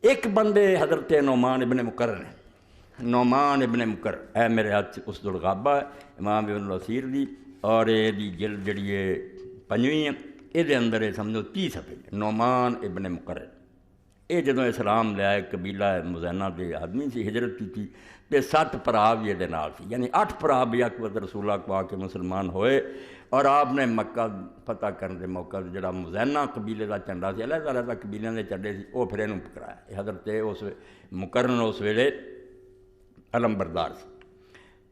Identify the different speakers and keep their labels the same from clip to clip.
Speaker 1: ایک بندے حضرت نعمان ابن مقرن ہے، نعمان ابن مقرن، اے میرے ہاتھ اس الغابہ ہے امام ابن الاسیر دی، اور یہ جلد جڑی ہے 5ویں ہے، یہ اندر ہے سمجھو 30 صفحے نعمان ابن مقرن۔ یہ جدوں اسلام لیا ہے قبیلہ مزینہ دے آدمی سی، ہجرت کی تھی تے 7 بھرا بھی یہ نال سی، یعنی 8 بھرا بھی ایک وقت رسول اللہ کو آ کے مسلمان ہوئے، اور آپ نے مکہ فتح کرنے دے موقع جڑا مزینہ قبیلے دا جھنڈا سی، علیحدہ علیحدہ قبیلیاں دے جھنڈے سی، وہ پھر انہوں پکڑایا۔ حضرت اس مقرن اس ویلے علم بردار سی،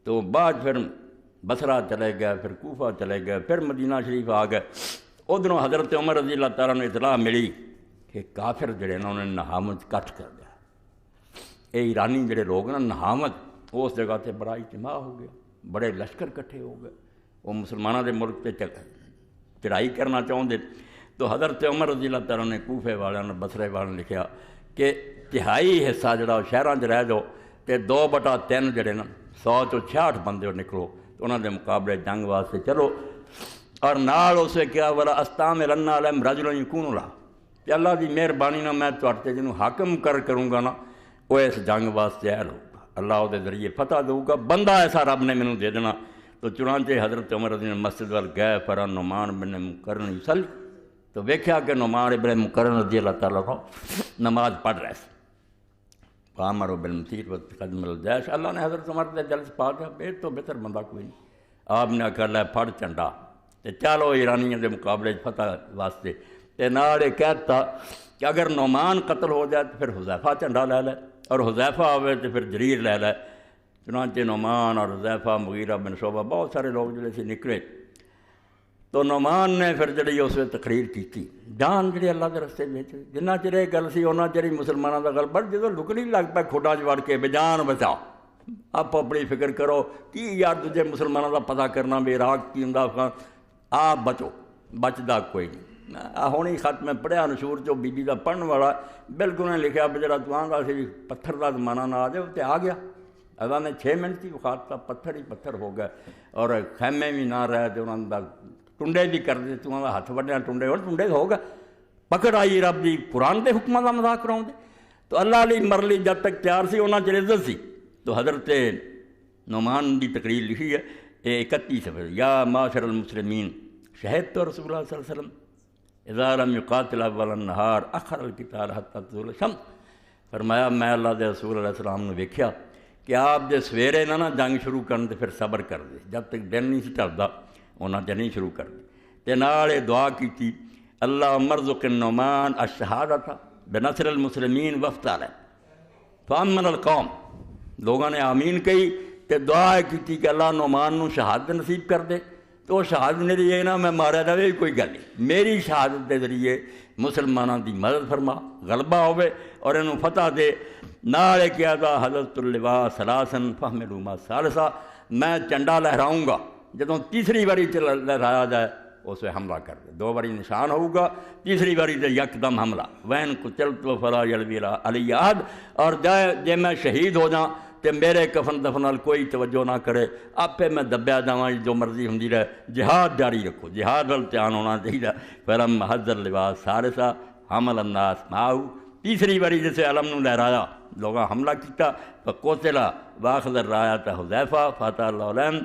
Speaker 1: تو بعد پھر بصرہ چلے گئے، پھر کوفہ چلے گئے، پھر مدینہ شریف آ گئے۔ ادھروں حضرت عمر رضی اللہ تعالیٰ نے اطلاع ملی کہ کافر جڑے نا انہوں نے نہامت کٹ کر دیا، اے ایرانی جڑے لوگ نا نہامت، اس جگہ تے بڑا اجتماع ہو گیا، بڑے لشکر کٹھے ہو گئے، وہ مسلمانوں دے ملک تے چڑھائی کرنا چاہتے، تو حضرت عمر رضی اللہ تعالیٰ نے کوفے والوں نے بصرے والوں نے لکھیا کہ تہائی حصہ جڑا شہراں چ رہ جاؤ تے 2/3 جڑے نا 100 چوں 66 بندے نکلو تو انہوں دے مقابلے جنگ واسطے چلو، اور نال اسے کیا ولا استعملن علیہم رجلا یکون لا، کہ اللہ دی مہربانی نہ میں تواڈے جنوں حاکم کروں گا نا وہ اس جنگ واسطے اہل ہوگا، اللہ وہ ذریعے فتح دوں گا، بندہ ایسا رب نے مینوں دے دینا۔ تو چنانچہ حضرت عمر رضی اللہ عنہ مسجد وال گئے، فرا نعمان بن مقرن یصلی، تو ویکھیا کہ نعمان ابن مقرن رضی اللہ تعالیٰ عنہ نماز پڑھ رہے سے، فامر بالمسیر وقدم الجیش، اللہ نے حضرت عمر دے دل سے پا دیا بے تو بہتر بندہ کوئی نہیں، آپ نے آخر لے پھڑ جھنڈا تے چلو ایرانیوں دے مقابلے فتح واسطے، تے نال یہ کہتا کہ اگر نعمان قتل ہو جائے تو پھر حذیفہ جھنڈا لے لے، اور حذیفہ ہوئے تو پھر جریر لے لے۔ چنانچہ نعمان اور حذیفہ مغیرہ بن شعبہ بہت سارے لوگ جڑے سے نکلے، تو نعمان نے پھر جڑی اس وقت تقریر کی جان جڑی اللہ کے رستے میں جنہ چر یہ گل سی انہاں چر مسلمانوں کا غلبہ، جدوں لکڑی لگ پہ کھوڈاں چ وڑ کے بے جان بچاؤ، آپ اپنی فکر کرو کی یار دوجے مسلمانوں کا پتہ کرنا بھی عراق کی ہوندا افغان، آپ بچو، بچدا کوئی نہیں۔ ہوں ہی خط میں پڑھیا نشور چو بی بی کا پڑھن والا بالکل نے لکھیا جڑا تو آندا سی پتھر کا زمانہ نہ آ جائے تے آ گیا، اللہ نے 6 منٹ کی وخاطہ پتھر ہی پتھر ہو گئے، اور خیمے بھی نہ رہے تو انہوں نے ٹنڈے بھی کر دے، تو انہوں ہاتھ وڈیا ٹنڈے اور ٹنڈے ہو گئے، پکڑ آئی رب دی قرآن دے حکمہ کا مذاق کراؤں دے، تو اللہ علی مرلی جب تک تیار سی انہاں چ عزت سی۔ تو حضرت نعمان دی تقریر لکھی ہے 31 صفحے، یا معاشر المسلمین شہدت رسول اللہ صلی اللہ علیہ وسلم اذا لم یقاتل اول النہار اخر القتال حتی تزول الشمس، فرمایا میں اللہ دے رسول علیہ السلام نے ویکھیا کہ آپ جے سویرے نہ جنگ شروع کرن تے پھر صبر کر دے، جب تک دن نہیں سی ٹلدا انہاں تے نہیں شروع کر دی، تے نال دعا کیتی اللہ مرزق النعمان الشہادۃ بنصر المسلمین وفتح فامن القوم، لوگوں نے آمین کہی تے دعا کیتی کہ اللہ نعمان نو شہادت نصیب کر دے، تو شہادت میری یہ نہ میں مارا جائے کوئی گل نہیں، میری شہادت کے ذریعے مسلمانوں دی مدد فرما، غلبہ ہوئے اور انہوں فتح دے۔ نال کیا دا حضرت اللواء ثلاثاً فحملوا ما ثالثا، میں جھنڈا لہراؤں گا، جدوں تیسری باری لہرایا جائے اس پہ حملہ کر دے، 2 باری نشان ہوگا، تیسری باری تے یکدم حملہ، وین قتلت فلا یلوی علی احد، اور جے میں شہید ہو جاں تے میرے کفن دفن نال کوئی توجہ نہ کرے، آپے میں دبیا جاواں جو مرضی ہوندی رہے، جہاد جاری رکھو، جہاد وال دھیان ہونا چاہیے۔ فلم حضر لباس ثالثا حمل الناس معه، تیسری باری جسے علم نو لہرایا لوگاں حملہ کیتا، فقتل واخذ الرایۃ حذیفہ فتح اللہ علیہم،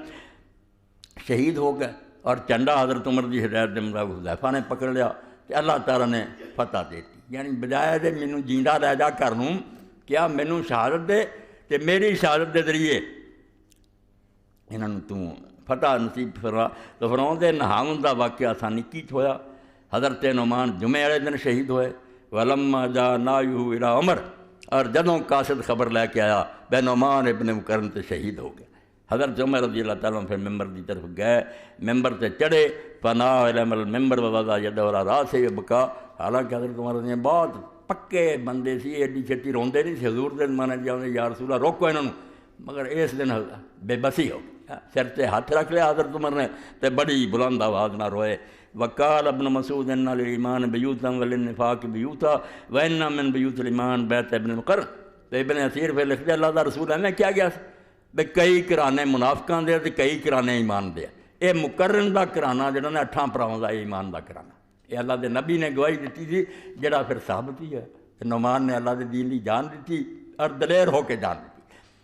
Speaker 1: شہید ہو گئے، اور جھنڈا حضرت عمر دی ہدایت دے مطابق حذیفہ نے پکڑ لیا کہ اللہ تعالیٰ نے فتح دیتی، یعنی بجائے دے مینوں جیندا لے جا کر نوں کیا مینوں شہادت دے تے میری شہادت دے ذریعے انہاں نوں تو فتح نصیب فرما۔ تو فرماؤں دے نہاون دا واقعہ آسانی کیت ہویا، حضرت نعمان جمعے والے دن شہید ہوئے، ولما جاء نایہ الی عمر، اور جدوں قاصد خبر لے کے آیا بے نعمان ابن مقرن تے شہید ہو گئے، حضرت عمر رضی اللہ تعالیٰ عنہ پھر ممبر دی طرف گئے، ممبر تے چڑھے، فناہ الی المنبر ووضع یدہ علی راسہ وبکا، حالانکہ حضرت عمر رضی اللہ بہت پکے بندے سی، ایڈی چھتی روندے نہیں سی، حضور دے زمانے جی آدھے یا رسول اللہ روکو انہوں، مگر اس دن بے بسی ہو گئی، سر تے ہاتھ رکھ لیا حضرت عمر نے تے بڑی بلند آواز نہ روئے، وقال ابن مسعود ان للایمان بیوتا وللنفاق بیوتا وان من بیوت الایمان بیت ابن مقرن، تو ابن اسیر پہ لکھ دیا اللہ دا رسول ہے میں کیا گیا بے کئی کرانے منافقان دے تے کئی کرانے ایمان دے، اے مقرن دا کرانا جڑا نے 8 پراواں دا ایمان دا کرانا، یہ اللہ دے نبی نے گواہی دیتی تھی جڑا پھر ثابت ہی ہے، نعمان نے اللہ کے دین کی جان دیتی اور دلیر ہو کے جان دی۔